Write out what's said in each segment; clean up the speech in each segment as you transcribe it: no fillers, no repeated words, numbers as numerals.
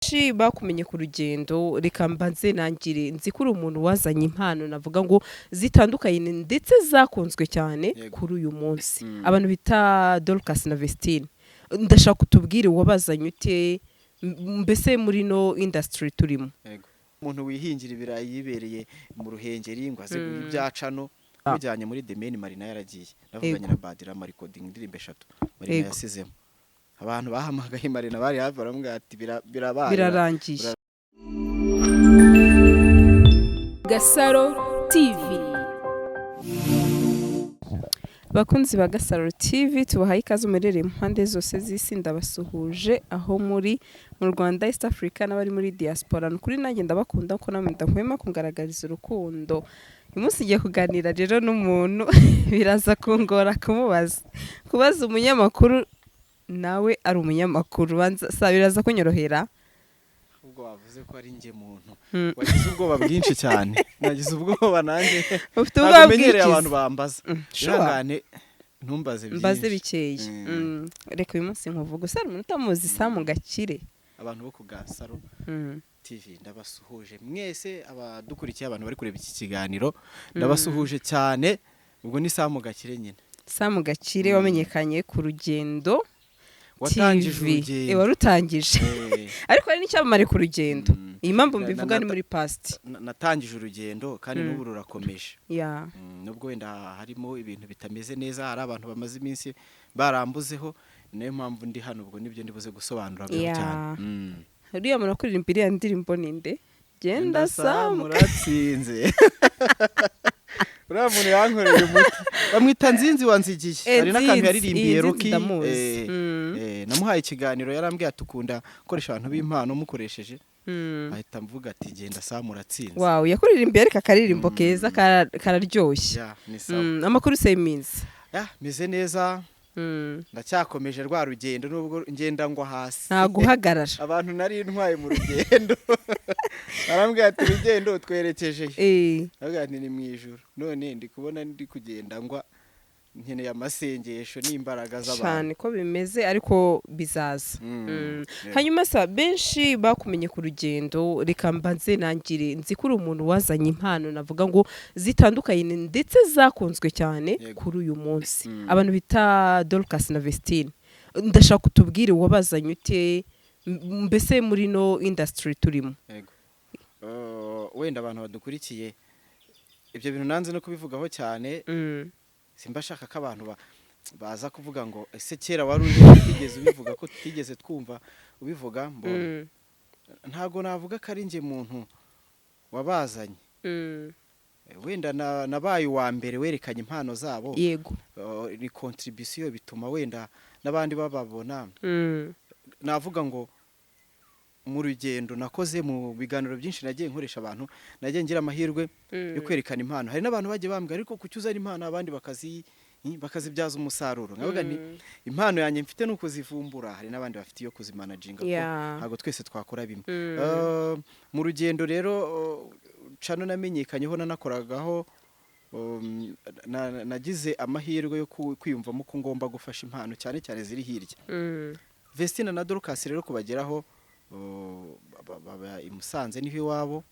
benshi bakumenye ku rugendo reka mbanze nangire nzi ko uri umuntu wazanye impano navuga ngo zitandukanye ndetse zakunzwe cyane kuri uyu munsi abantu bita DORCAS na VESTINE ndashaka kutubwire wabazanye ute mbese muri no industry turimo umuntu wihingira ibirayi yibereye mu ruhengeri ngo aze ibyacano bijyanye muri demeni Marina yaragiye navuganye na Badira ma recording indirimbo 3 Marina yasizemo abantu bahamagaye Marina bari hafi baramubwira ati birabaye birarangiye. Gasaro TV. Bakunzi ba Gasaro TV tubahaye ikaze umerere impande zose z'isi ndabasuhuje aho muri mu Rwanda, East Africa n'abari muri diaspora. Kuri nanjye ndabakunda ko namwe ndahwema kungaragariza urukundo. Umunsi ngiye kuganira rero n'umuntu biraza kungora kubaza umunyamakuru nawe ari umunyamakuru biraza kunyorohera. Ubwo wavuze ko ari nge muntu wagize ubwoba bwinshi cyane nagize ubwoba nanjye ufite ubwoba bwinshi abantu bambaza shangane ntumbaze mbaze bikeye reka uyu munsi nkuvuga usara umuntu utamuzi Samu Gakire. Abantu bo ku Gasaro TV ndabasuhuje mwese abadukurikiye abantu bari kureba iki kiganiro ndabasuhuje cyane. Ubwo ni Samu Gakire nyine Samu Gakire wamenyekanye ku rugendo watangije urugendo warutangije ariko ari n'icyamamare ku rugendo. Iyi mpamvu mbivuga ni muri past natangije urugendo kandi n'ubu rurakomeje nubwo wenda harimo ibintu bitameze neza hari abantu bamaze iminsi barambuzeho niyo mpamvu ndi hano ubwo nibyo ndibuze gusobanura cyane. uriya muntu kuririmba iriya ndirimbo ninde genda Samu muratsinze uriya muntu yankoreye umuti bamwita Nzinzi wanzigiye hari n'akantu yaririmbiye Rocky namuhaye ikiganiro yarambwiye atukunda gukoresha abantu b'impano mukoresheje ahita mvuga ati genda Samu muratsinze. Wow, yakuririmbiye ariko akaririmbo keza kararyoshye. Amakuru se minsi meze neza ndacyakomeje rwa rugendo nubwo ngenda ngwa hasi nta guhagarara. Abantu nari ntwaye mu rugendo arambwira ati urugendo twerekeje avuga ati ni mu ijuru none ndi kubona ndi kugenda ngwa nkeneye amasengesho n'imbaraga z'abantu cyane ko bimeze ariko bizaza. Hanyuma sa benshi bakumenye ku rugendo reka mbanze nangire nzi ko uri umuntu wazanye impano navuga ngo zitandukanye ndetse zakunzwe cyane kuri uyu munsi abantu bita DORCAS na VESTINE ndashaka kutubwire wabazanye ute mbese muri no industry turimo. Wenda abantu badukurikiye ibyo bintu nanze no kubivugaho cyane simba shaka ko abantu baza kuvuga ngo ese kera wari utigeze ubivuga ko tutigeze twumva ubivuga mbona ntago navuga ko ari nge muntu wabazanye wenda nabaye wa mbere werekanye impano zabo yego ni contribution bituma wenda nabandi bababona navuga ngo mu rugendo nakoze mu biganiro byinshi nagiye nkoresha abantu nagiye ngira amahirwe yo kwerekana impano. Hari n'abantu bagiye bambwira ariko kucyuza impano abandi bakazibyaza umusaruro ngavuga nti impano yanjye mfite nuko zivumbura hari n'abandi bafite iyo kuzimanaginga ntago twese twakora bimwe. Mu rugendo rero cano namenyekanyeho nanakoragaho nagize amahirwe yo kwiyumvamo ko ngomba gufasha impano cyane cyane ziri hirya. VESTINE na DORCAS rero kubageraho imusanze niho iwabo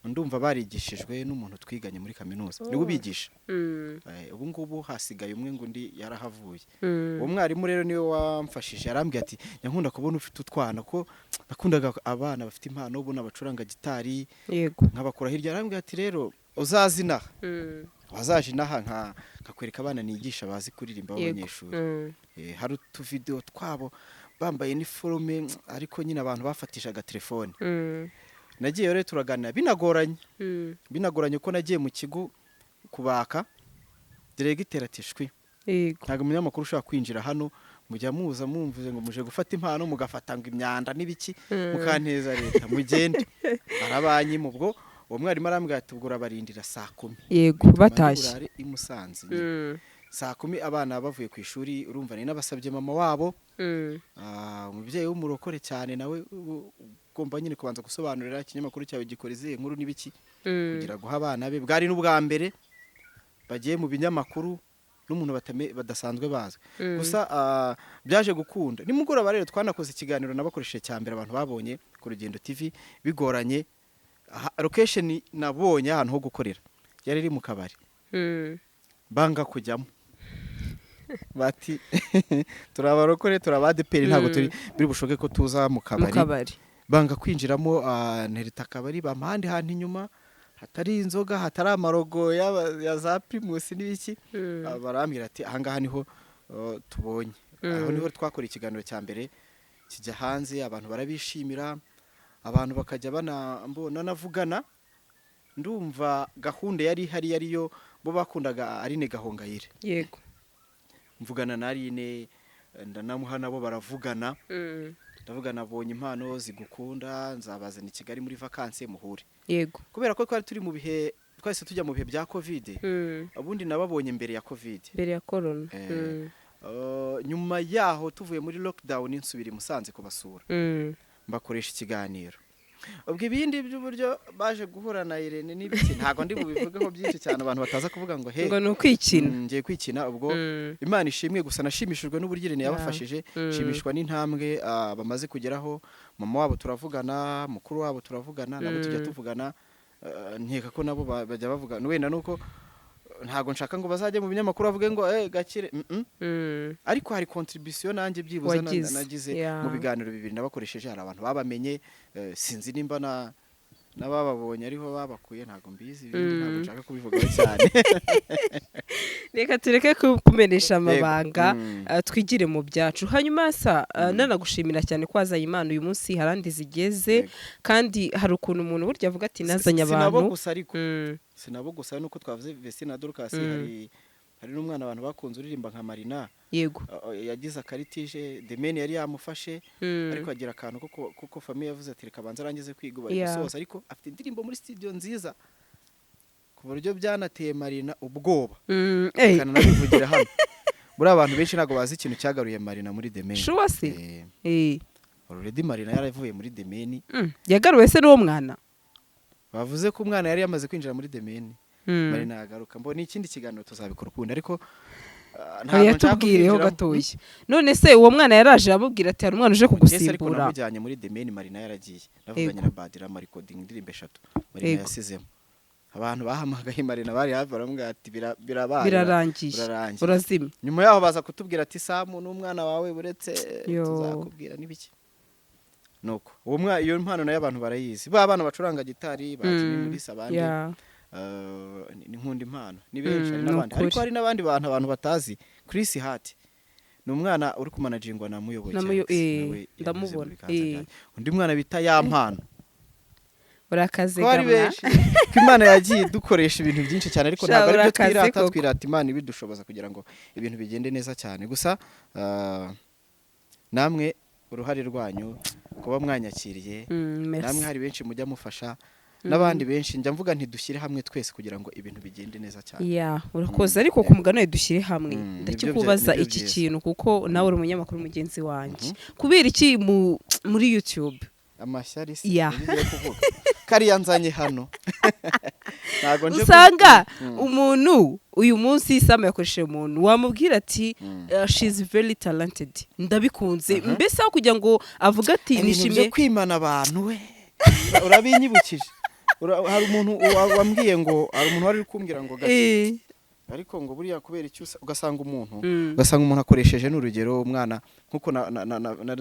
ndumva barigishijwe n'umuntu twiganye muri kaminuza niwe ubigisha. Ubu ngubu hasigaye umwe ngo undi yarahavuye. Uwo mwarimu rero niwe wamfashije arambwira ati nyankunda kubona ufite utwana ko nakundaga abana bafite impano ubona bacuranga gitari nkabakora hirya. Arambwira ati rero uzazinaha wazaje naha nkakwereka abana nigisha bazi kuririmba abanyeshuri. Hari utuvideo twabo bambaye uniforme ariko nyine abantu bafatishaga telefone. Nagiye rero turaganira binagoranye ko nagiye mu kigo kubaka directeur atishwi ntago umunyamakuru ushaka kwinjira hano mujya muza mumvuze ngo muje gufata impano mugafatanga imyanda n'ibiki mukanteza leta mugende arabanyi mubwo uwo mwarimu arambwira ati ubwo urabarindira saa 10 yego batashye imusanze saa 10 abana bavuye ku ishuri urumva ni nabasabye mama wabo umubyeyi w'umurokore cyane nawe ugomba nyine kubanza gusobanurira ikinyamakuru cyawe gikorize inkuru n'ibiki kugira guha abana be bwari n'ubwa mbere bagiye mu binyamakuru n'umuntu badasanzwe bazi gusa byaje gukunda nimugoroba rero twanakoze ikiganiro nabakoresheje cyambere abantu babonye ku Rugendo TV bigoranye location nabonye ahantu ho gukorera yari iri mu kabari banga kujyamo bati turabarokore turabadeperi ntabwo turi biri bushoke ko tuza mu kabari banga kwinjiramo nerita kabari bamahandi hantu inyuma hatari inzoga hatari amarogo ya za primus n'ibiki barambira ati ahangaha niho tubonye aho niho twakora ikiganiro cya mbere kijya hanze abantu barabishimira abantu bakajya banambona navugana ndumva gahunda yari hari yariyo bo bakundaga Arine Gahongayire yego mvugana na Arine ndanamuha nabo baravugana ndavuga nabonye impano zigukunda nzabazana i Kigali muri vacances muhure yego kubera ko twari turi mu bihe twese tujya mu bihe bya covid abundi nababonye mbere ya covid mbere ya corona nyuma yaho tuvuye muri lockdown insubiri Musanze kubasura mbakoresha ikiganiro ubwo ibindi by'uburyo baje guhura na Irene n'ibiki ntago ndi bubivugeho byinshi cyane abantu bataza kuvuga ngo he ngo no kwikina ngiye kwikina ubwo Imana ishimwe gusa nashimishijwe n'uburyo Irene yabafashije shimishwa n'intambwe bamaze kugeraho mama wabo turavugana mukuru wabo turavugana nabo tujya tuvugana nkeka ko nabo bajya bavugana wenda nuko ntago nshaka ngo bazajye mu binyamakuru avuge ngo gakire ariko hari contribution nanjye byibuza nagize mu biganiro bibiri nabakoresheje hari abantu babamenye sinzi nimba nabababonye ariho babakuye ntago mbizi ibindi ntago nshaka kubivugaho cyane reka tureke kumenesha amabanga twigire mu byacu hanyuma nanagushimira cyane ko wazanye Imana uyu munsi harandi zigeze kandi hari ukuntu umuntu burya avuga ati nazanye abantu sinabo gusa nuko twavuze Vestine na Dorcas hari n'umwana abantu bakunze uririmba nka Marina yego yagize akaritije demeni yari yamufashe ariko agira akantu kuko famille yavuze ati reka banza arangize kwiga bari gusoza ariko afite indirimbo muri studio nziza ku buryo byanateye Marina ubwoba kana nabivugira hano buri abantu benshi ntago bazi ikintu cyagaruye Marina muri demeni sure se already Marina yaravuye muri demeni yagaruwe se n'uwo mwana bavuze ko umwana yari yamaze kwinjira muri demeni Marina yagaruka mbona ikindi kiganiro tuzabikora ukundi ariko yatubwireho gatoya none se uwo mwana yaraje amubwira ati hari umwana uje kugusimbura ariko namujyanye muri demeni Marina yaragiye navuganye na Badira recording indirimbo 3 Marina yasizemo abantu bahamagaye Marina bari hafi baramubwira ati birarangiye urazimye nyuma yaho baza kutubwira ati Samu n'umwana wawe buretse tuzakubwira n'ibiki nuko uwo mwana iyo mpano nayo abantu barayizi ba bana bacuranga gitari bakini muri sabandi ni nkunda impano ni benshi n'abandi ariko hari n'abandi abantu batazi Chris Hart ni umwana uri kumanagingwa na muyoboke ndamubona undi mwana bita ya mpano urakaze gamwa Imana yagiye dukoresha ibintu byinshi cyane ariko ntabwo ari byo twirata Imana ibidushoboza kugira ngo ibintu bigende neza cyane gusa namwe uruhare rwanyu kuba mwanyakiriye namwe hari benshi mujya mufasha n'abandi benshi njya mvuga nti dushyire hamwe twese kugira ngo ibintu bigende neza cyane urakoze ariko ku mugano dushyire hamwe ndakikubaza iki kintu kuko nawe uri umunyamakuru mugenzi wanjye kubera iki muri YouTube amashyari ngiye kuvuga kariya nzanye hano ntago nje usanga umuntu uyu munsi Sam yakoresheje umuntu wamubwira ati she is very talented ndabikunze mbese aho kugira ngo avuga ati nishimiye kwimana abantu we urabinyibukije hari umuntu wambwiye ngo hari umuntu wari kumbwira ngo gake ariko ngo buriya kubera icyo ugasanga umuntu akoresheje n'urugero umwana nkuko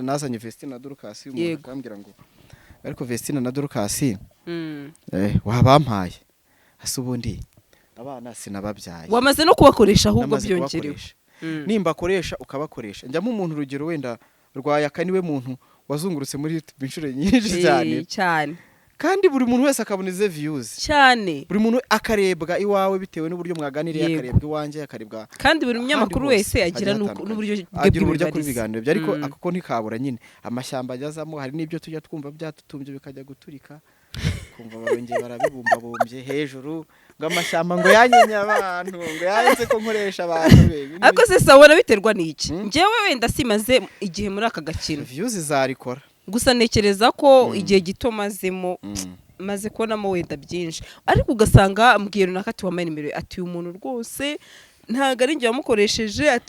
nazanye Vestine na Dorcas umuntu akambwira ngo ariko Vestine na Dorcas wabampaye hasi ubundi abana sinababyaye wamaze no kubakoresha ahubwo byongerewe nimba akoresha ukabakoresha njyamo umuntu urugero wenda rwayaka niwe muntu wazungurutse muri YouTube inshuro nyinshi cyane kandi buri muntu wese akabona ize views cyane buri muntu akarebwa iwawe bitewe n'uburyo mwaganiriye akarebwa iwanje akarebwa kandi buri munyamakuru wese agira n'uburyo kuri biganiro byo ariko akako ntikabura nyine amashyamba ajazamo hari n'ibyo tujya twumva byatutumbye bikajya guturika kumva barongeye barabibumbabumbye hejuru ngo amashyamba ngo yanyenye abantu ngo yanze ko nkoresha abantu ariko se sabona biterwa n'iki njyewe wenda simaze igihe muri aka gakino views zarikora gusa nekereza ko igihe gito maze kubonamo wenda byinshi ariko ugasanga mbwira nakati wamaye nimero ati umuntu rwose ntago ari njye wamukoresheje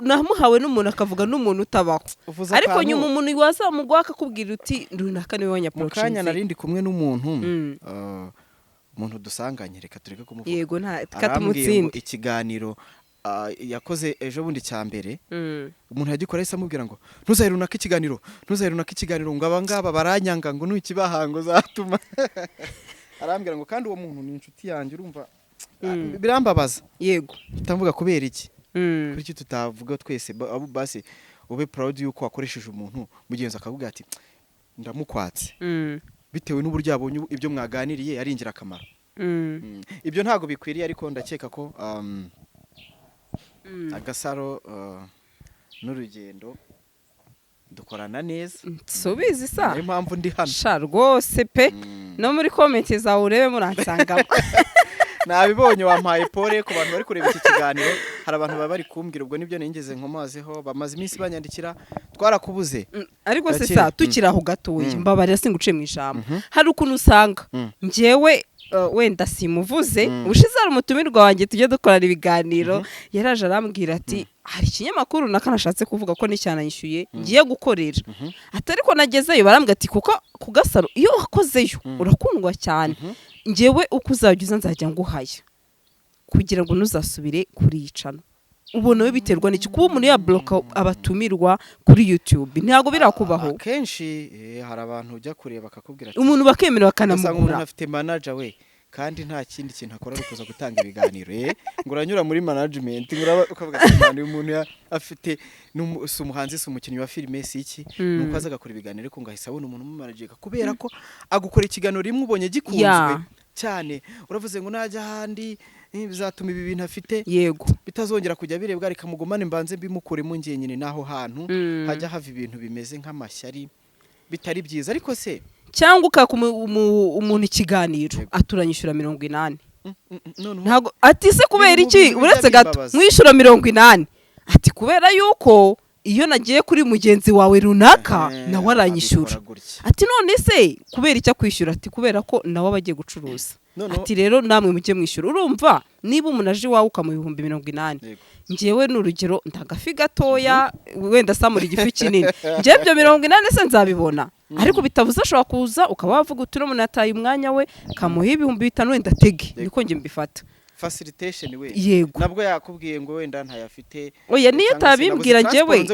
namuhawe n'umuntu akavuga n'umuntu utabaho ariko nyuma umuntu wazamugwa akakubwira uti runaka niwe wanyaprocinze mukanya narindi kumwe n'umuntu umuntu dusanganye reka tureke kumuvuga yego nta katumutsinde ikiganiro yakoze ejo bundi cyambere umuntu yagikora yese amubwira ngo ntuzahirunaka ikiganiro ngo abangaba baranyanga ngo nukibahango zatuma arambwira ngo kandi uwo muntu ni inshuti yanjye urumva birambabaza yego tutamvuga kubera iki kuri iki tutavuga twese basi ube proud yuko wakoresheje umuntu mugenzi akavuga ati ndamukwatse bitewe n'uburyo yabonye ibyo mwaganiriye ari ingirakamaro ibyo ntago bikwiriye ariko ndakeka ko agasaro n'urugendo dukorana neza subizi sa niyo mpamvu ndi hano sha rwose pe no muri comment zawe urebe muransangamo nabibonye wampaye pole ku bantu bari kureba iki kiganiro hari abantu bari kumbwira ubwo nibyo ningeze nkomazeho bamaze iminsi banyandikira twarakubuze ariko se sa tukiraho gatoye mbabarira singuciye mu ijambo hari ukuntu usanga njyewe wenda simuvuze ubushize ari umutumirwa wanjye tujye dukorana ibiganiro yaraje arambwira ati hari ikinyamakuru nakanashatse kuvuga ko nicyananyishyuye ngiye gukorera atari ko nagezeyo barambwira ati kuko ku Gasaro iyo wakozeyo urakundwa cyane njyewe uko uzajya nzajya nguhaya kugira ngo ntuzasubire kuriyicana ubona we biterwa n'iki kuba umuntu yabloka abatumirwa kuri YouTube ntago birakubaho kenshi hari abantu ujya kureba bakakubwira ati umuntu bakemera bakanamugura umuntu afite manager we kandi nta kindi kintu akora rukuza gutanga ibiganiro ngo uranyura muri management ukavuga ati umuntu afite umuhanzi umukinnyi wa filime iki nuko aza gakora ibiganiro ko ngahise abona umuntu mumanager kubera ko agukora ikiganiro rimwe ubonye gikunzwe cyane uravuze ngo najya handi bizatuma ibi bintu afite yego bitazongera kujya birebwa reka mugumane mbanze mbimukure mu ngiye nyine naho hantu hajya hava ibintu bimeze nk'amashyari bitari byiza ariko se cyangwa ukaka umuntu ikiganiro aturanyishura 80 ntago ati se kubera iki uretse gato mwishura 80 ati kubera yuko iyo nagiye kuri mugenzi wawe runaka nawe aranyishura ati none se kubera icyo kwishyura ati kubera ko nawe abagiye gucuruza ati rero namwe mujye mwishyura urumva niba umuntu aje wawe ukamu 80 njyewe n'urugero ndagafi gatoya wenda samura igifi kinini njye byo 80 se nzabibona ariko bitavuze ashobora kuza ukaba wavuga uti no munataye umwanya we kamuha 5,000 wenda tege niko nge mbifata facilitation we yego nabwo yakubwiye ngo wenda ntayafite oya niyo tabimbwira njyewe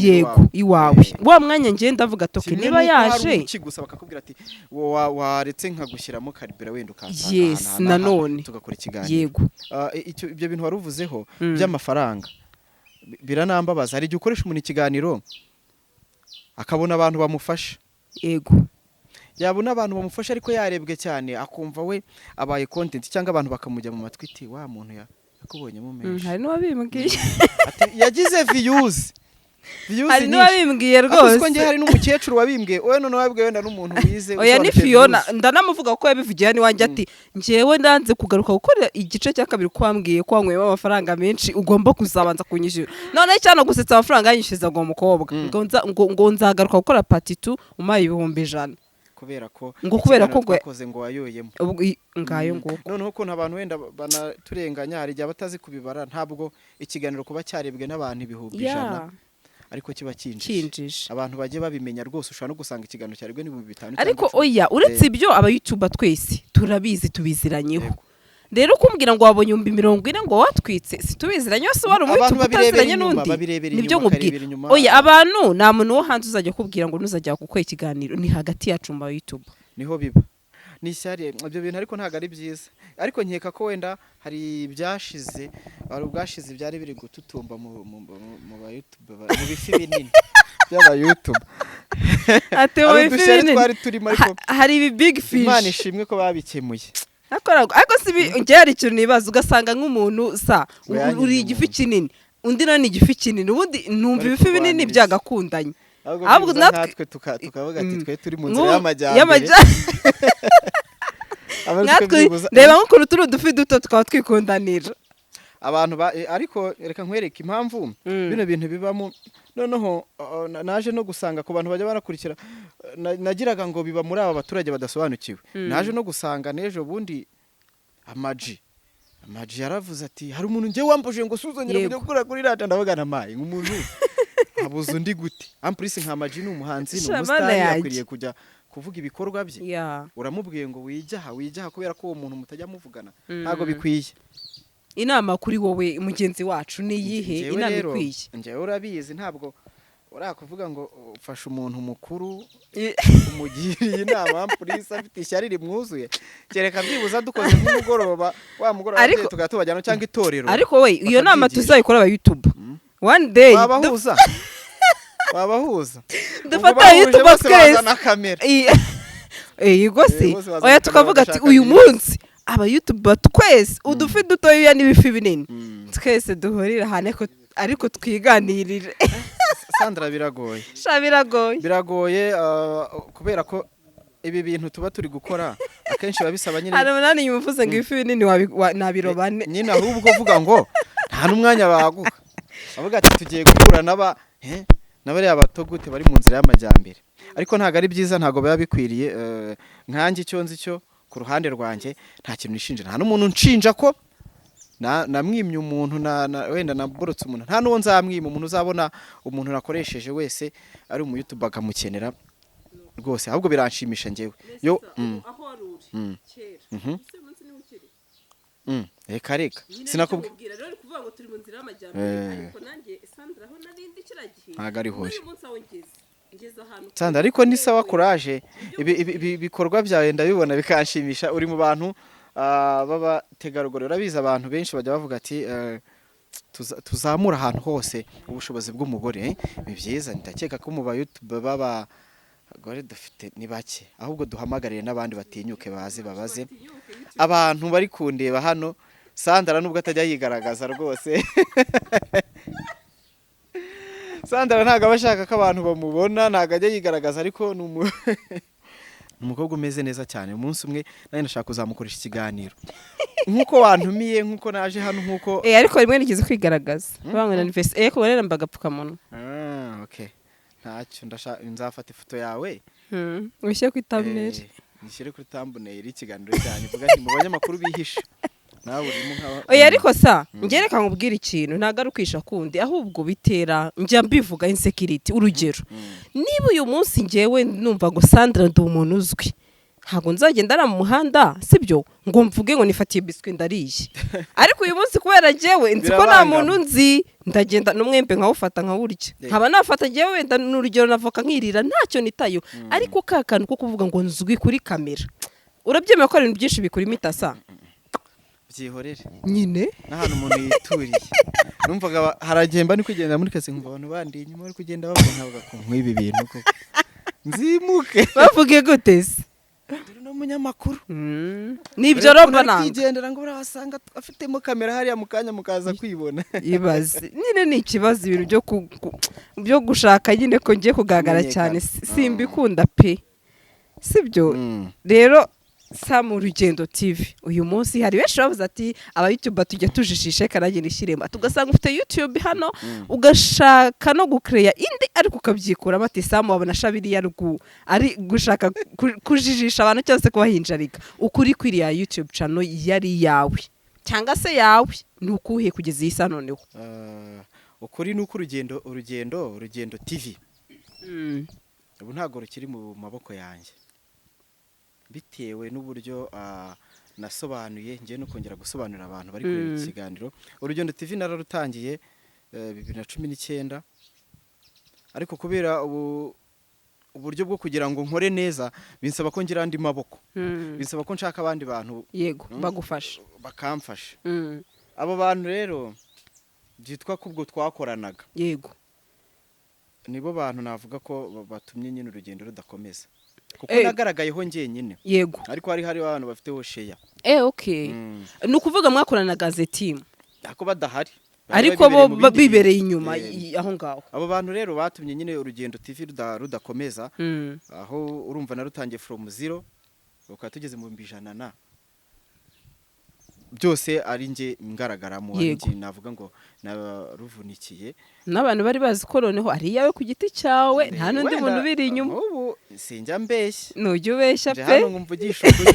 yego iwawe wa mwanya nge ndavuga toke niba yaje kigusa bakakubwira ati waretse nkagushyiramo karibera wenda ukansanga yes nanone tugakora ikiganiro yego ibyo bintu waruvuzeho by'amafaranga biranambabaza hari igihe ukoresha umuntu ikiganiro akabona abantu bamufasha yego yabona abantu bamufasha ariko yarebwe cyane akumva we abaye content cyangwa abantu bakamujya mu matwi iti wa muntu yakubonyemo menshi hari n'uwabimbwiye yagize views hari n'uwabimbwiye rwose kuko nge hari n'umukecuru wabimbwiye oya none wabwiye wenda n'umuntu wize oya ni Fiona ndanamuvuga ko yabivugiye ni wanjye ati njewe ndanze kugaruka gukora igice cya kabiri kwambwiye ko wanyweye amafaranga menshi ugomba kuzabanza kunyishyura none cyane gusetsa amafaranga yanyishyuza ngo umukobwa ngo nzagaruka gukora part 2 umaye 100,000 kubera ko twakoze ngo wayoyemo ngayo ngo noneho ko abantu wenda banaturenganya hari igihe batazi kubibara ntabwo ikiganiro kuba cyarebwe n'abantu 100,000 ariko kiba kinjije abantu bagiye babimenya rwose ushobora no gusanga ikiganiro cyarebwe n'5,000 ariko oya uretse ibyo aba YouTube twese turabizi tubiziranyeho rero kumbwira ngo wabonye 40 ngo watwitse situbiziranye yose wari umwitu utaziranye n'undi nibyo nkubwira oya abantu nta muntu wo hanze uzajya kubwira ngo nuzajya gukora ikiganiro ni hagati yacu mu YouTube niho biba nishyari ibyo bintu ariko ntago ari byiza ariko nkeka ko wenda hari byashize ari ubwashize byari biri gututumba mu ba YouTube mu bifi binini by'aba YouTube ate mu bifi binini twari turimo ariko hari ibi big fish Imana ishimwe ko babikemuye ariko sibi ngiye ari ikintu nibaza ugasanga nk'umuntu sa uri igifi kinini undi nani igifi kinini ubundi numva ibifi binini byagakundanye ahubwo natwe tukavuga ati twe turi mu nzira y'amajyambere natwe reba nk'ukuntu turi udufi duto tukaba twikundanira abantu ariko reka nkwereke impamvu bino bintu bibamo noneho naje no gusanga ku bantu bajya barakurikira nagiraga ngo biba muri aba baturage badasobanukiwe naje no gusanga nejo bundi amaji Maji yaravuze ati hari umuntu ngiye wambuje ngo suzongera kujya gukora kuri radiyo ndavuga na mayi nk'umuntu habuze undi gute ampurisi nka Maji ni umuhanzi ni umusitari yakwiriye kujya kuvuga ibikorwa bye uramubwiye ngo wijyaha kubera ko uwo muntu mutajya muvugana ntago bikwiye. Inama kuri wowe mugenzi wacu ni yihe inama ikwiye? Njyewe urabizi ntabwo urakuvuga ngo ufashe umuntu mukuru umugiriye inama ampurisi afite ishyari rimwuzuye kereka byibuza dukoze nk'umugoroba wa mugoroba tugatubajyana cyangwa itorero. Ariko we iyo nama tuzayikora aba YouTube one day wabahuza dufata YouTube twese na kamera yego se oya tukavuga ati uyu munsi aba YouTube twese udufi dutoya n'ibifi binini twese duhurira hane ariko twiganirire. Sandra biragoye biragoye kubera ko ibi bintu tuba turi gukora akenshi babisaba nyine hari umunani yumuvuze ngo ifi binini nabirobane nyine ahubwo uvuga ngo nta n'umwanya baguha avuga ati tugiye guhura n'abariya bato gute bari mu nzira y'amajyambere ariko ntago ari byiza ntago biba bikwiriye. Nkanjye icyo nzi cyo ku ruhande rwanjye nta kintu nishinja nta n'umuntu nshinja ko namwimye umuntu wenda naborotse umuntu nta n'uwo nzamwima umuntu uzabona umuntu nakoresheje wese ari umu YouTube akamukenera rwose ahubwo biranshimisha njyewe yo aho aruri kera reka sinakubwira rero kuvuga ngo turi mu nzira y'amajyambere ariko nanjye Sandra aho narindi kiragihe ntago ari hose ngeze ahantu Sandra ariko ni sawa courage ibikorwa byawe ndabibona bikanshimisha uri mu bantu b'abategarugori urabizi abantu benshi bajya bavuga ati tuzamura ahantu hose ubushobozi bw'umugore ni byiza ndakeka ko mu ba YouTube b'abagore dufite ni bake ahubwo duhamagarire n'abandi batinyuke babaze abantu bari kundeba hano Sandra nubwo atajya yigaragaza rwose Sandra ntago abashaka ko abantu bamubona ntago ajya yigaragaza ariko ni umukobwa umeze neza cyane umunsi umwe nari ndashaka kuzamukoresha ikiganiro nkuko wantumiye nkuko naje hano nkuko ariko rimwe nigeze kwigaragaza bangana invest ko barera mbagapfukamuntu okay ntacyo nzafata ifoto yawe ushyire ku thumbnail nishyire kuri thumbnail ikiganiro cyane vuga nti mu banyamakuru bihisha nawe urimo nkaba ariko ngereka nkubwira ikintu ntagarukisha kundi ahubwo bitera njya mbivuga insecurity urugero niba uyu munsi ngewe numva ngo Sandra ndi umuntu uzwi ntago nzagenda mu muhanda sibyo ngo mvuge ngo nifatiye biscuit ndariye ariko uyu munsi kubera ngewe nzi ko nta muntu nzi ndagenda n'umwembe nkawufata nkawurya nkaba nafata ngewe wenda n'urugero navoka nkirira ntacyo nitayo ariko kakanu ko kuvuga ngo nzwi kuri kamera urabyemeye ko ibintu byinshi bikuri mitasa byihorere nyine n'ahantu umuntu yituriye numvaga haragenda ni kugenda muri kase nkumva abantu bandi nyuma bari kugenda babona bagakunka ibi bintu ko nzimuke bavuge gute se no munyamakuru nibyo roba nanga kigendera ngo barasanga afitemo kamera hariya mukanya mukaza kwibona ibaze nyine ni ikibazo ibintu byo gushaka nyine ko ngiye kugaragara cyane simbikunda pe sibyo rero Samu Rugendo TV uyu munsi hari benshi bavuze ati aba YouTube tujya tujishishe kanagenda ishyirema tugasanga ufite YouTube hano ugashaka no gukreya indi ariko ukabyikura bati Samu wabona shabiri ya rugu ari gushaka kujijisha abantu cyose kubahinjarika ukuri kwiriya YouTube channel yari yawe cyangwa se yawe nukuhe kugeza iyi noneho ukuri nuko urugendo TV ubu ntago rukiri mu maboko yanjye bitewe n'uburyo nasobanuye ngiye no kongera gusobanurira abantu bari kureba ikiganiro urugendo TV nararutangiye 2019 ariko kubera uburyo bwo kugira ngo nkore neza binsaba ko ngira andi maboko binsaba ko nshaka abandi bantu yego bagufasha bakamfasha abo bantu rero byitwa kubwo twakoranaga yego nibo bantu navuga ko batumye nyine urugendo rudakomeza kuko nagaragayeho njyenyine yego ariko hari abantu bafiteho sheya okay nukuvuga mwakorana gazeti ako badahari ariko bo bibereye inyuma aho ngaho abo bantu rero batumye nyine urugendo TV rudakomeza aho urumva narutangiye from 0 ukaba tugeze mu 100 byose ari nge ngaragaramo ari navuga ngo naruvunikiye n'abantu bari bazi ko noneho ari yawe ku giti cyawe nta nundi muntu biri inyuma ubu sinjya mbeshya nujye ubeshya pe hano ngumvugisha ukuri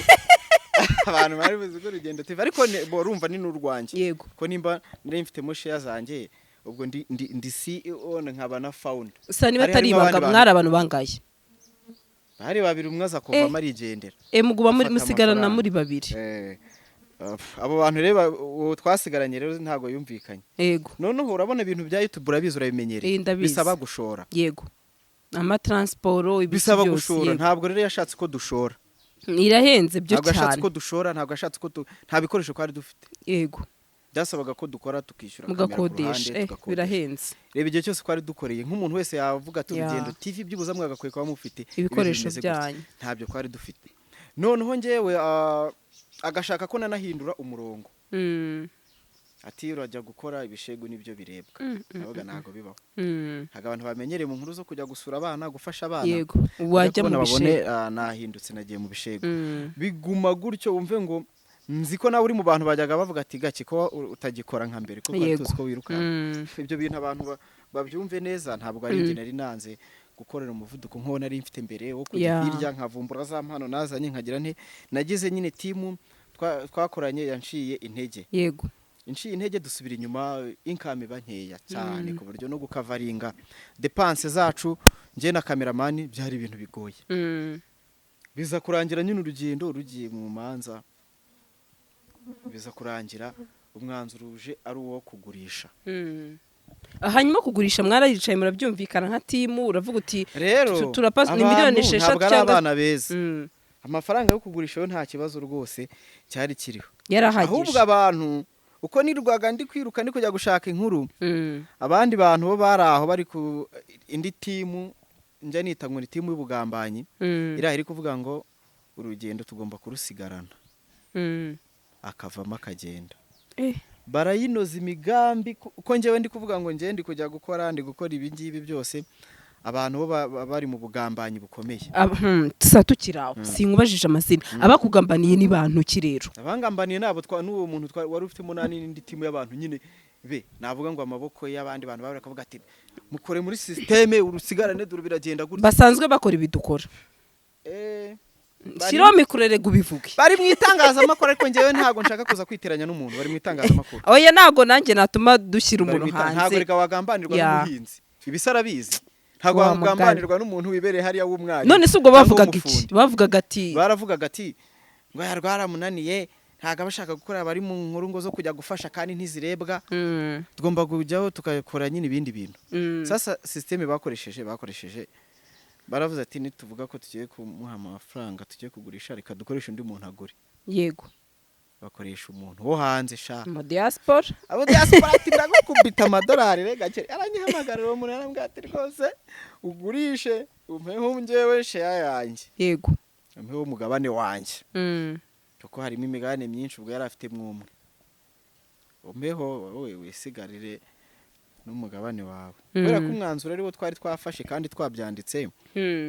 abantu bari buzi ko urugendo TV ariko urumva ni n'urwanjye yego ko nimba nari mfitemo share zanjye ubwo ndi CEO nkaba na founder usa niba atari ibanga mwari abantu bangaye bari babiri umwe aza kuvamo arigendera muguba muri musigarana muri babiri abo bantu reba twasigaranye rero ntago yumvikanye yego noneho urabona ibintu bya YouTube urabizi urabimenyereye bisaba gushora yego transport bisaba gushora ntabwo rero yashatse ko dushora irahenze byo cyane ntabwo yashatse ko dushora ntabwo yashatse ko nta bikoresho kwari dufite yego byasabaga ko dukora tukishyura mugakodesha birahenze reba igihe cyose kwari dukoreye nk'umuntu wese yavuga urugendo TV by'ubuza mwagakwiye kuba mufite ibikoresho byanyu ntabyo kwari dufite noneho ngewe agashaka ko nanahindura umurongo ati urajya gukora ibishego nibyo birebwa nabaga ntago bibaho ntago abantu bamenyereye mu nkuru zo kujya gusura abana gufasha abana yego wajya mu bishego nahindutse nagiye mu bishego biguma gutyo wumve ngo nzi ko nawe uri mu bantu bajyaga bavuga ati gake ko utagikora nka mbere kuko tuzi ko wiruka ibyo bintu abantu babyumve neza ntabwo ari njye nari nanze gukorera umuvuduko nko nari mfite mbere wo kujya hirya nkavumbura za mpano nazanye nkagira nte nagize nyine timu twakoranye yanciye intege yego inciye intege dusubira inyuma income bankeya cyane ku buryo no gukavaringa dépenses zacu nje na cameraman byari ibintu bigoye biza kurangira nyine urugendo rugiye mu manza biza kurangira umwanzuro uje ari uwo kugurisha hanyuma kugurisha mwarayicaye murabyumvikana nka timu uravuga uti rero turapasa ni miliyoni 6 cyangwa abana beza amafaranga yo kugurisha yo nta kibazo rwose cyari kiriho yarahagije ahubwo abantu uko nirwaga ndi kwiruka ndi kujya gushaka inkuru abandi bantu bo baraho bari ku indi timu njya nita ngo ni timu y'ubugambanyi iri kuvuga ngo urugendo tugomba kurusigarana akavamo akagenda barayinoza imigambi uko njyewe ndi kuvuga ngo njye ndi kujya gukora ibi ngibi byose abantu bo bari mu bugambanyi bukomeye tukiraho sinkubajije amazina abakugambaniye ni bantu ki rero abangambaniye nabo n'uwo muntu wari ufite munani n'indi timu y'abantu nyine navuga ngo amaboko y'abandi bantu bari bakavuga ati mukore muri systeme urusigarane duru biragenda gutya basanzwe bakora ibidukora shiro mikurere gubivuge bari mu itangazamakuru ariko njyewe ntago nshaka kuza kwiteranya n'umuntu bari mu itangazamakuru oya nago nanjye natuma dushyira umuntu hanze ntago reka wagambanirwa n'umuhinzi ibisarabizi ntago wagambanirwa n'umuntu wibereye hariya w'umwari none se ubwo bavugaga iki baravugaga ati ngo yarwaramunaniye ntago abashaka gukora bari mu nkuru ngo zo kujya gufasha kandi ntizirebwa tugomba kujyaho tukakora nyine ibindi bintu sasa systeme bakoresheje baravuze ati nituvuga ko tugiye kumuha amafaranga tugiye kugurisha reka dukoresha undi muntu agure yego bakoresha umuntu wo hanze sha mu diaspora ati ndagukubita amadolari rega aranyihamagarira uwo muntu arambwira ati rwose ugurishe umpeho njyewe share yanjye yego umpeho umugabane wanjye kuko harimo imigabane myinshi ubwo yari afite mwumwe umpeho wowe wisigarire n'umugabane wawe kubera ko umwanzuro ari wo twari twafashe kandi twabyanditse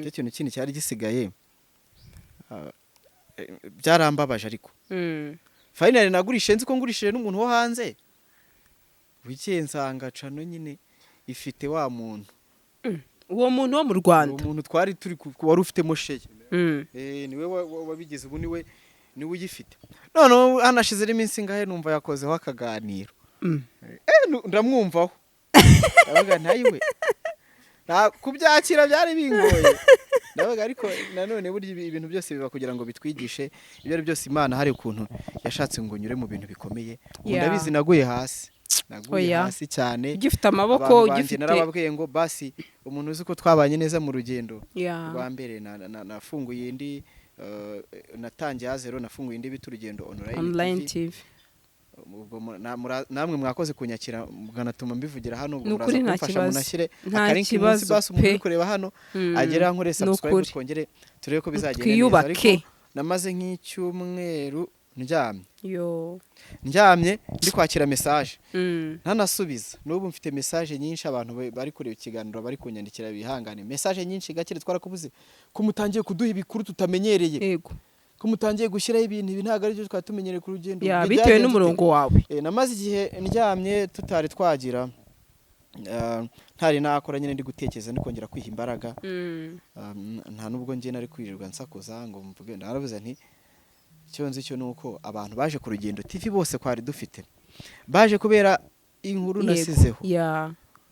cyo kintu kindi cyari gisigaye byarambabaje ariko finally nagurishe nzi ko ngurishije n'umuntu wo hanze wikensanga cano nyine ifite wa muntu uwo muntu wo mu Rwanda uwo muntu twari turi wari ufitemo sheye niwe wabigize ubu niwe uyifite none hanashize iminsi ngahe numva yakozeho akaganiro ndamwumvaho ndavuga ntayiwe kubyakira byari bingoye ndavuga ariko nanone burya ibintu byose biba kugira ngo bitwigishe ibyo ari byose Imana hari ukuntu yashatse ngo nyure mu bintu bikomeye ndabizi naguye hasi cyane gifite amaboko gifite narababwiye ngo basi umuntu uzi ko twabanye neza mu rugendo rwa mbere nafunguye indi natangiye azero nafunguye indi bita urugendo online TV namwe mwakoze kunyakira muganatuma mbivugira hano muraza kumfasha munashyire akarinki munsi basi umuntu kureba hano agera nkore subscribe twongere turebe ko bizagenda neza ariko namaze nk'icyumweru ndyamye ndi kwakira message ntanasubiza n'ubu mfite message nyinshi abantu bari kureba ikiganiro bari kunyandikira bihangane message nyinshi gakire twarakubuze ko mutangiye kuduha ibikuru tutamenyereye yego ko mutangiye gushyiraho ibintu ibi ntago ari byo twatumenyereye ku rugendo bitewe n'umurongo wawe namaze igihe ndyamye tutari twagira ntari nakora nyine ndi gutekereza ndi kongera kwiha imbaraga nta nubwo ngiye nari kwirirwa nsakuza ngo mvuge naravuze nti icyo nzi cyo nuko abantu baje ku rugendo TV bose kwari dufite baje kubera inkuru nasizeho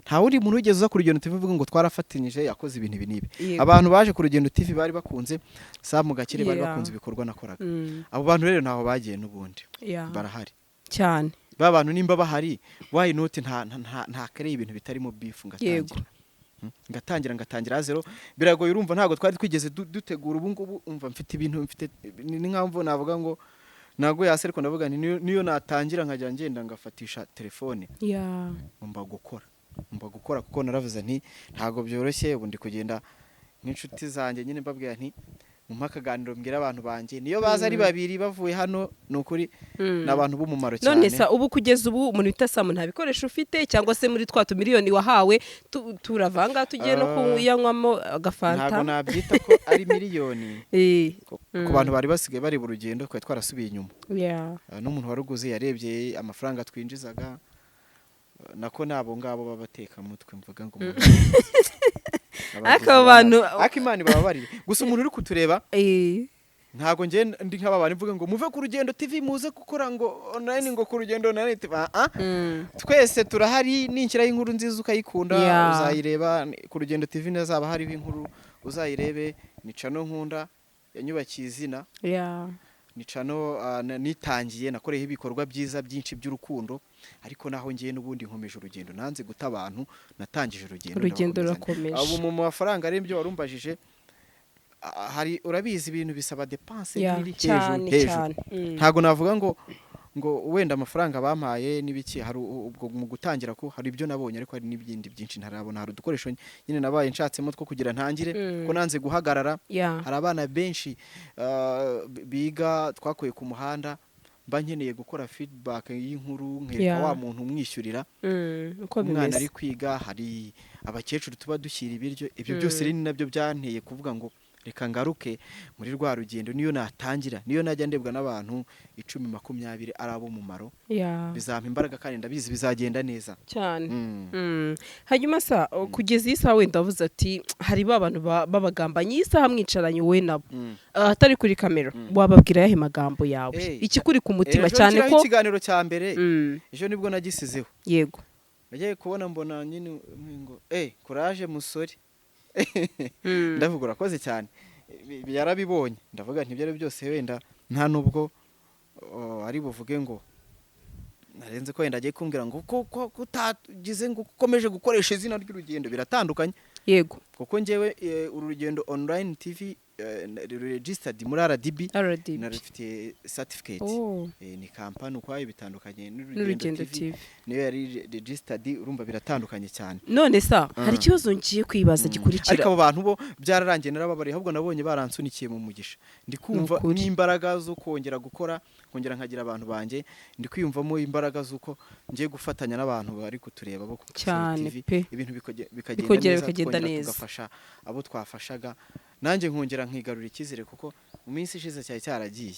nta wundi muntu wigeze uza ku rugendo TV uvuga ngo twarafatanyije yakoze ibintu binibi. Abantu baje ku rugendo TV bari bakunze Samu Gakire, bari bakunze ibikorwa nakoraga. Abo bantu rero ntaho bagiye n'ubundi barahari cyane. Ba bantu nimba bahari why not nta kare ibintu bitarimo beef ngatangira zero. Biragoye urumva ntago twari twigeze dutegura ubu ngubu umva mfite ibintu mfite ni nkamvo navuga ngo nago yase ariko ndavuga niyo natangira nkajya ngenda ngafatisha telefone ngomba gukora kuko naravuze nti ntago byoroshye ubu ndi kugenda n'inshuti zanjye nyine mbabwira nti mu makaganiro mbwira abantu banje niyo baza ari babiri bavuye hano nukuri nabantu b'umumaro cyane. None sa ubu kugeza ubu umuntu bitasamu nta bikoresho ufite cyangwa se muri 2 miliyoni wahawe turavanga tugiye no kuyanywamo agafanta. Ntago nabyita ko ari miliyoni ku bantu bari basigaye bari mu rugendo twa twarasubiye inyuma. N'umuntu waruguze yarebye amafaranga twinjizaga nako nabo ngabo babateka mutwe mvuga ngo akabantu akimani bababarire gusa umuntu uri kutureba ntago nge ndi nk'ababana mvuga ngo muve ku rugendo TV muze gukora ngo online ngo ku rugendo online twese turahari ninkira inkuru nziza ukayikunda uzayireba ku rugendo TV nazaba hariho inkuru uzayirebe nicano nkunda yanyubakiye izina nicano nitangiye nakoreho ibikorwa byiza byinshi by'urukundo ariko naho ngiye n'ubundi nkomeje urugendo nanze guta abantu natangije urugendo rurakomeje. Abo mu mafaranga ari byo warumbajije hari urabizi ibintu bisaba dépense n'iri hejuru ntago navuga ngo wenda amafaranga bampaye nibiki hari ubwo mu gutangira ko hari ibyo nabonye ariko hari n'ibindi byinshi ntarabona. Hari udukoresho nyine nabaye nshatsemo two kugira ntangire ko nanze guhagarara. Hari abana benshi biga twakoye ku muhanda mba nkeneye gukora feedback y'inkuru nkeka wa muntu umwishyurira umwana ari kwiga. Hari abakecuru tuba dushyira ibiryo ibyo byose rero nabyo byanteye kuvuga ngo reka ngaruke muri rwa rugendo niyo natangira niyo najya ndebwa n'abantu 10-20 arabo mumaro bizampa imbaraga kandi ndabizi bizagenda neza cyane. Hanyuma sa kugeza isa wenda avuze ati hari babantu babagambanyi isa mwicaranye we nabo atari kuri kamera wababwira yahe magambo yawe ikikuri ku mutima cyane ko ikiganiro cya mbere ejo nibwo nagisizeho yego bagiye kubona mbona nyine ngo courage musore ndavuga urakoze cyane yarabibonye ndavuga nti byari byose wenda nta nubwo ari buvuge ngo narenze ko wenda agiye kumbwira ngo kutagize ngo ukomeje gukoresha izina ry'urugendo biratandukanye. Yego kuko ngewe uru rugendo online TV registered muri RDB narifite certificate ni company ukwaye bitandukanye n'urugendo TV niyo yari registered urumva biratandukanye cyane. None sa hari ikibazo ngiye kwibaza gikurikira ariko abo bantu bo byararangiye narababari ahubwo nabonye baransunikiye mu mugisha ndi kumva n'imbaraga zo kongera gukora kongera nkagira abantu banje ndi kwiyumvamo imbaraga zuko ngiye gufatanya n'abantu bari kutureba bo ku TV ibintu bikagenda neza tugafasha abo twafashaga nanjye nkongera nkigarura ikizere kuko mu minsi ishize cyari cyaragiye.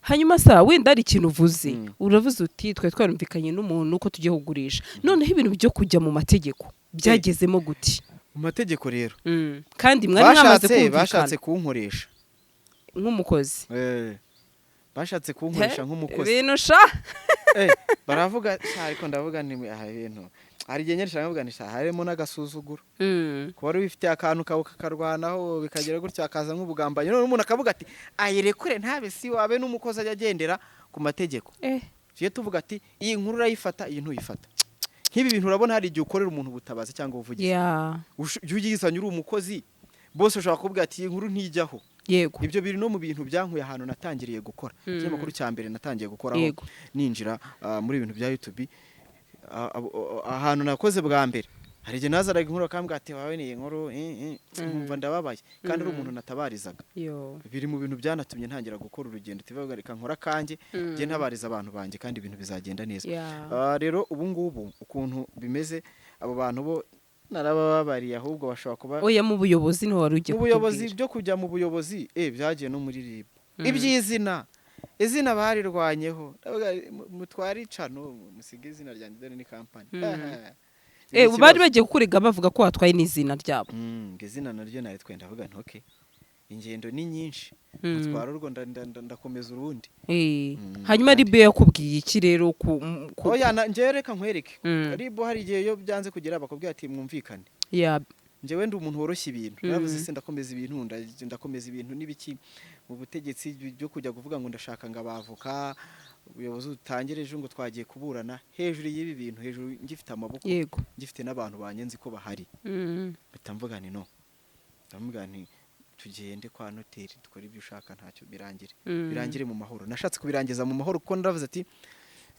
Hanyuma sa wenda ari ikintu uvuze uravuze uti twe twarumvikanye n'umuntu uko tugiye kugurisha noneho ibintu byo kujya mu mategeko byagezemo guti mu mategeko rero kandi mwari mwamaze kumvikana bashatse kunkoresha nk'umukozi bashatse kunkoresha nk'umukozi ibintu sha baravuga ariko ndavuga ni ibintu hari igihe nyinshi ndavuga ni harimo n'agasuzuguro kuba wari wifite akantu kawe kakarwanaho bikagera gutya akaza nk'ubugambanyi none umuntu akavuga ati ayirekure ntabe si wabe n'umukozi ajya agendera ku mategeko. Tuye tuvuga ati iyi nkuru urayifata iyi ntuyifata nk'ibi bintu urabona hari igihe ukorera umuntu ubutabazi cyangwa uvugizi ujyizanye uri umukozi bose ushobora kuvuga ati iyi nkuru ntijyaho. Yego ibyo biri no mu bintu byankuye ahantu natangiriye gukora ikinyamakuru cya mbere natangiye gukoraho ninjira muri ibintu bya YouTube ahantu nakoze bwa mbere hari igihe nazaraga inkuru akambwira ati wawe ni inkuru nkumva ndababaye kandi ari umuntu natabarizaga. Biri mu bintu byanatumye ntangira gukora urugendo tivuga reka nkora kanjye ngiye ntabariza abantu banjye kandi ibintu bizagenda neza. Rero ubu ngubu ukuntu bimeze abo bantu bo narababariye ahubwo bashobora kuba oya mu buyobozi no warugiye mu buyobozi byo kujya mu buyobozi byagiye no muri RIB izina barirwanyeho mutwari cano musige izina ryanjye dore ni company bari bagiye kukurega bavuga ko watwaye n'izina ryabo izina naryo nari twenda avuga nti okay ingendo ni nyinshi mutwara urwo ndakomeza urundi hanyuma ribe yakubwiye iki rero oya njye reka nkwereke ribo hari igihe yo byanze kugira bakubwira ati mwumvikane njyewe ndi umuntu woroshye ibintu navuze se ndakomeza ibintu n'ibiki mu butegetsi byo kujya kuvuga ngo ndashaka ngo abavoka ubuyobozi utangireje ngo twagiye kuburana hejuru y'ibi bintu hejuru ngifite amaboko ngifite n'abantu banyenzi ko bahari bitamvuga ni no ndamuvuga nti tugende kwa noteri dukora ibyo ushaka ntacyo birangire mu mahoro nashatse kubirangiza mu mahoro kuko ndavuze ati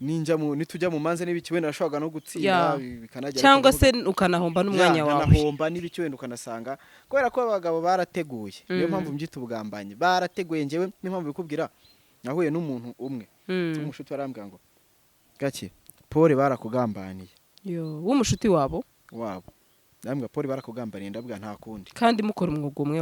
nitujya mu manze n'ibiki wenda nashobora no gutsinda bikanagera cyangwa se ukanahomba n'umwanya wawe nahomba n'ibiki wenda ukanasanga kubera ko abagabo barateguye niyo mpamvu mbyita ubugambanyi barateguye njyewe niyo mpamvu bikubwira nahuye n'umuntu umwe umushuti warambwira ngo gake Paul barakugambaniye w'umushuti wabo ndambwira Paul barakugambaniye ndabwira nta kundi kandi mukora umwuga umwe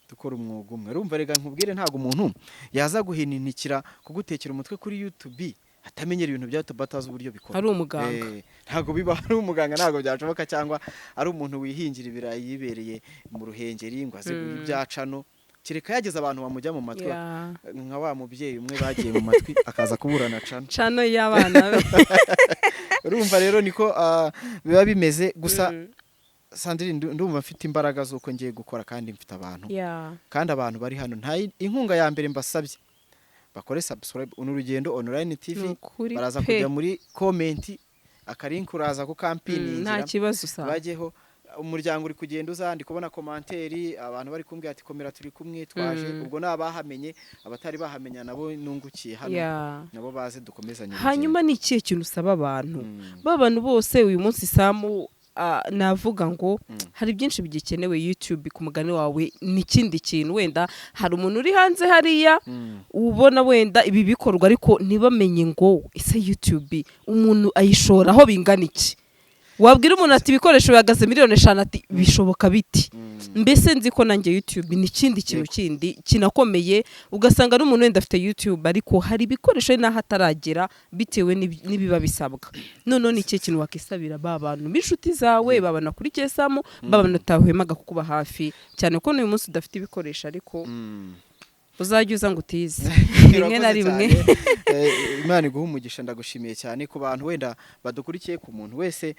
dukora umwuga umwe urumva rega nkubwire ntago umuntu yaza guhininikira kugutekera umutwe kuri YouTube atamenyera ibintu bya YouTube atazi uburyo bikora ari umuganga ntago biba ari umuganga ntago byashoboka cyangwa ari umuntu wihingira ibirayi yibereye mu ruhengeri ngo aze ibyacano kireka yageze abantu bamujya mu matwi nka wa mubyeyi umwe bagiye mu matwi akaza kuburana cano y'abana urumva rero niko biba bimeze gusa Sandrine ndumva mfite imbaraga z'uko ngiye gukora kandi mfite abantu kandi abantu bari hano nta inkunga ya mbere mbasabye bakore subscribe unurugendo online TV baraza kujya muri comment akarinki uraza ku campaign nta kibazo usaba bajeho umuryango uri kugenda uzandi kubona commentary abantu bari kumbwira ati komera turi kumwe twaje ubwo nabahamenye abatari bahamenya nabo nungukiye hano nabo baze dukomezanye hanyuma ni ikihe kintu usaba abantu babantu bose uyu munsi Samu navuga ngo hari byinshi bigikenewe YouTube ku mugani wawe n'ikindi kintu wenda hari umuntu uri hanze hariya ubona wenda ibi bikorwa ariko ntibamenye ngo ese YouTube umuntu ayishoraho bingana iki wabwira umuntu ati ibikoresho bihagaze miliyoni 5 ati bishoboka biti mbese nzi ko nanjye YouTube ni ikindi kintu kindi kinakomeye ugasanga n'umuntu wenda afite YouTube ariko hari ibikoresho naho ataragera bitewe n'ibiba bisabwa none ni iki kintu wakisabira babantu b'inshuti zawe babana kuri Samu babana utahwemaga kukuba hafi cyane ko uyu munsi udafite ibikoresho ariko uzajya uza ngo utize rimwe na rimwe Imana iguha umugisha ndagushimiye cyane ku bantu wenda badukurikiye ku muntu wese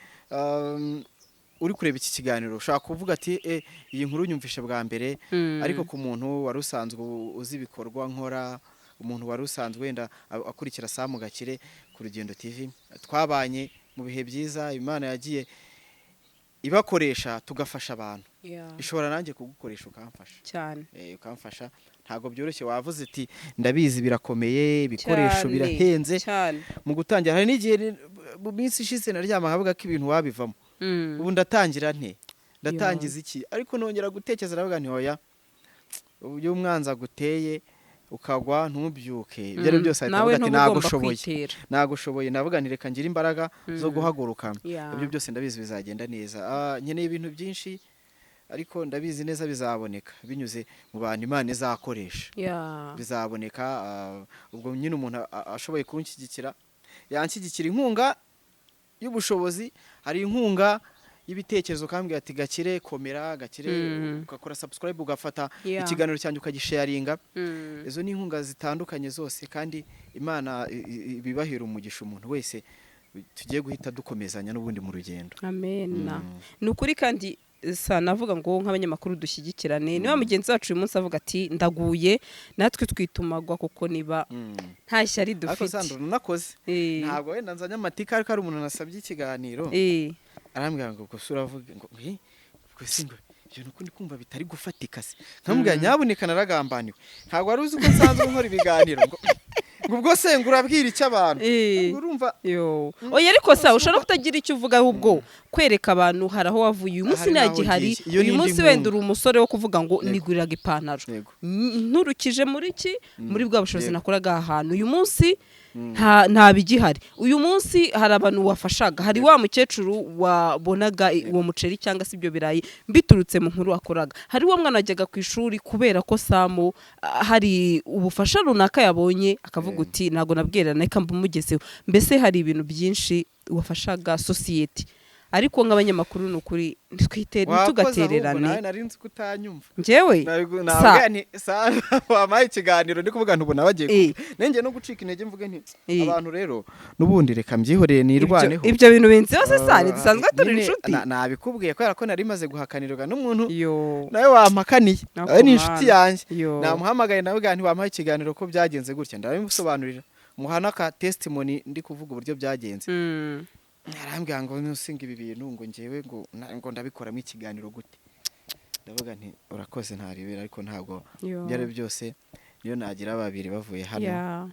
uri kureba iki kiganiro ushaka kuvuga ati iyi nkuru nyumvishe bwa mbere ariko ku muntu wari usanzwe uzi ibikorwa nkora umuntu wari usanzwe wenda akurikira Samu Gakire ku Rugendo TV twabanye mu bihe byiza Imana yagiye ibakoresha tugafasha abantu ishobora nanjye kugukoresha ukamfasha cyane ukamfasha ntago byoroshye wavuze ati ndabizi birakomeye ibikoresho birahenze mu gutangira hari n'igihe mu minsi ishize naryama havuga ko ibintu wabivamo ubu ndatangira ndatangiza iki ariko nongera gutekereza navuga nti hoya uburyo umwanza guteye ukagwa ntubyuke ibyo byose ati nagushoboye navuga nti reka ngira imbaraga zo guhaguruka ibyo byose ndabizi bizagenda neza nkeneye ibintu byinshi ariko ndabizi neza bizaboneka binyuze mu bantu Imana izakoresha bizaboneka ubwo nyine umuntu ashoboye kunshyigikira yanshyigikira inkunga y'ubushobozi hari inkunga y'ibitekerezo kambwira ati Gakire komera Gakire ugakora subscribe ugafata ikiganiro cyanjye ukagisharinga izo ni inkunga zitandukanye zose kandi Imana ibibahira umugisha umuntu wese tugiye guhita dukomezanya n'ubundi mu rugendo amen nukuri kandi navuga ngo nk'abanyamakuru dushyigikirane niba mugenzi wacu uyu munsi avuga ati ndaguye natwe twitumagwa kuko niba nta shyari dufite nakoze ntabwo wenda nzanye amatika ariko ari umuntu nasabye ikiganiro arambwira ngo gusa uravuga ngo gusimba ibintu kundi kumva bitari gufatika se nkamubwira nyaboneka naragambaniwe ntabwo wari uzi ko nsanzwe nkora ibiganiro ngo ubwo se ngurabwira icyo abantu urumva oya ariko sa ushobora kutagira icyo uvuga ahubwo kwereka abantu haraho wavuye uyu munsi nagihari uyu munsi wenda uri umusore wo kuvuga ngo niguriraga ipantaro nturukije muri ki muri bwa bushobozi nakoraga ahantu uyu munsi nta bigihari uyu munsi hari abantu wafashaga hari wa mukecuru wabonaga uwo muceri cyangwa se ibyo birayi biturutse mu nkuru wakoraga hari wa mwana wajyaga ku ishuri kubera ko Samu hari ubufasha runaka yabonye akavuga uti ntago nabwirana reka mbumugezeho mbese hari ibintu byinshi wafashaga society ariko nk'abanyamakuru ni ukuri ntitugatererane. nawe nari nzi kutanyumva njyewe wamaye ikiganiro ndi kuvuga ntubu nabagiye nenge no gucika intege mvuge nti abantu rero nubundi reka mbyihoreye nirwaneho ibyo bintu binzi yose sani dusanzwe turi inshuti. nabikubwiye kubera ko nari maze guhakanirwa n'umuntu nawe wampakaniye nawe ni inshuti yanjye namuhamagaye nawe nti wampaye ikiganiro ko byagenze gutya ndabimusobanurira muhana ka testimony ndi kuvuga uburyo byagenze. Arambwira ngo nusinga ibi bintu ngo ngewe ngo ndabikoramo ikiganiro gute. Ndavuga nti urakoze ntaribera ariko ntabwo byari byose niyo nagira babiri bavuye hano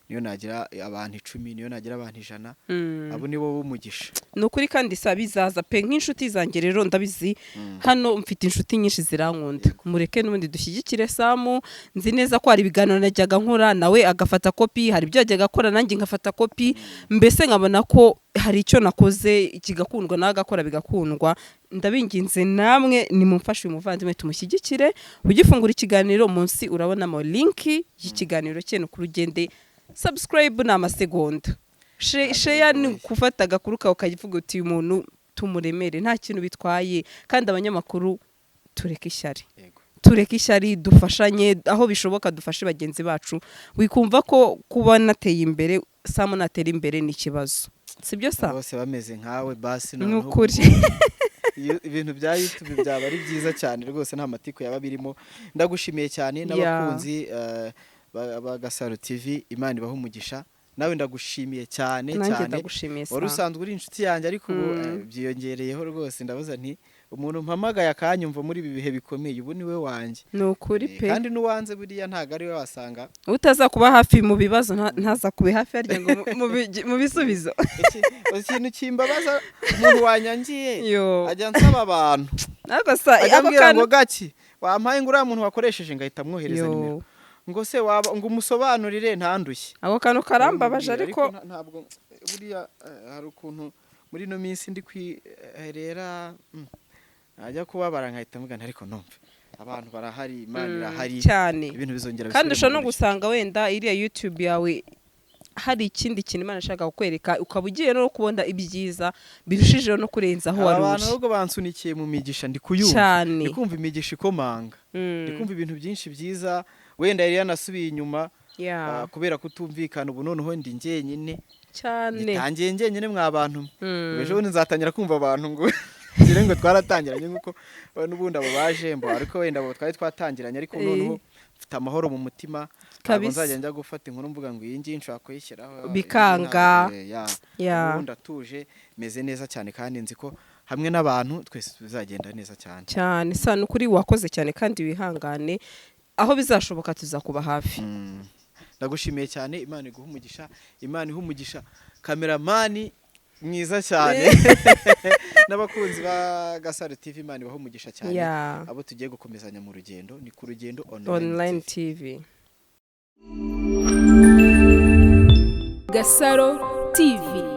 niyo nagira abantu 10 niyo nagira abantu 100 abo nibo bumugisha. Nukuri kandi sabizaza pe nk'inshuti zanjye rero ndabizi hano mfite inshuti nyinshi zirankunda. Mureke n'ubundi dushyigikire Samu nzi neza ko hari ibiganiro najyaga nkora nawe agafata copy hari ibyo yajyaga akora nanjye ngafata copy mbese nkabona ko hari icyo nakoze ikigakundwa nawe agakora bigakundwa. Ndabinginze namwe nimumfashe uyu muvandimwe tumushyigikire ugifungura ikiganiro munsi urabona mo link y'ikiganiro cye no kurugende subscribe na amasegonda share ni kufata agakuru kawe ukayivuga uti uyu muntu tumuremere nta kintu bitwaye kandi abanyamakuru tureke ishyari dufashanye aho bishoboka dufashe bagenzi bacu wikumva ko kuba nateye imbere Samu natera imbere ni kibazo sibyo sa bose bameze nkawe basi no nukuri ibintu bya YouTube byaba ari byiza cyane rwose nta matiko yaba birimo. Ndagushimiye cyane n'abakunzi Bagasaro TV Imana ibaho umugisha nawe ndagushimiye cyane wari usanzwe uri inshuti yanjye ariko byiyongereyeho rwose ndavuza nti umuntu mpamagaye akanyumva muri ibi bihe bikomeye ubu niwe wanjye nukuri pe kandi nuwanze buriya ntago ari we wasanga utaza kuba hafi mu bibazo ntaza kube hafi arya ngo mu bisubizo ikintu kimbabaza umuntu wanyangiye ajya nsaba abantu nako sa akambwira ngo gaki wampaye ngo uriya muntu wakoresheje ngahita amwohereza nimero ngo se ngo umusobanurire ntandushye ako kantu karambabaje ariko ntabwo buriya hari ukuntu muri no minsi ndi kwiherera najya kubabara nkahita mugana ariko numva abantu barahari Imana irahari cyane ibintu bizongera kandi ushobora no gusanga wenda iriya YouTube yawe hari ikindi kintu Imana ashaka kukwereka ukaba ugiye no kubona ibyiza birushijeho no kurenzaho wari uri. Abantu ahubwo bansunikiye mu migisha ndi kuyumva ndi kumva imigisha ikomanga ndi kumva ibintu byinshi byiza wenda yari yanasubiye inyuma kubera kutumvikana ubu noneho ndi ngenyine cyane ntangiye ngenyine mwa bantu ejo bundi nzatangira kumva abantu ngo ngire ngo twaratangiranye nkuko n'ubundi abo baje mbo ariko wenda abo twari twatangiranye ariko noneho mfite amahoro mu mutima nzajya njya gufata inkuru mvuga ngo iyi ngiyi nshaka kuyishyiraho bikanga ubundi atuje meze neza cyane kandi nzi ko hamwe n'abantu twese tuzagenda neza cyane sana ukuri wakoze cyane kandi wihangane aho bizashoboka tuzakuba hafi. Ndagushimiye cyane Imana iguha umugisha Imana iha umugisha kameramani mwiza cyane n'abakunzi ba Gasaro TV Imana ibaho umugisha cyane abo tugiye gukomezanya mu rugendo ni ku rugendo online TV. Gasaro TV.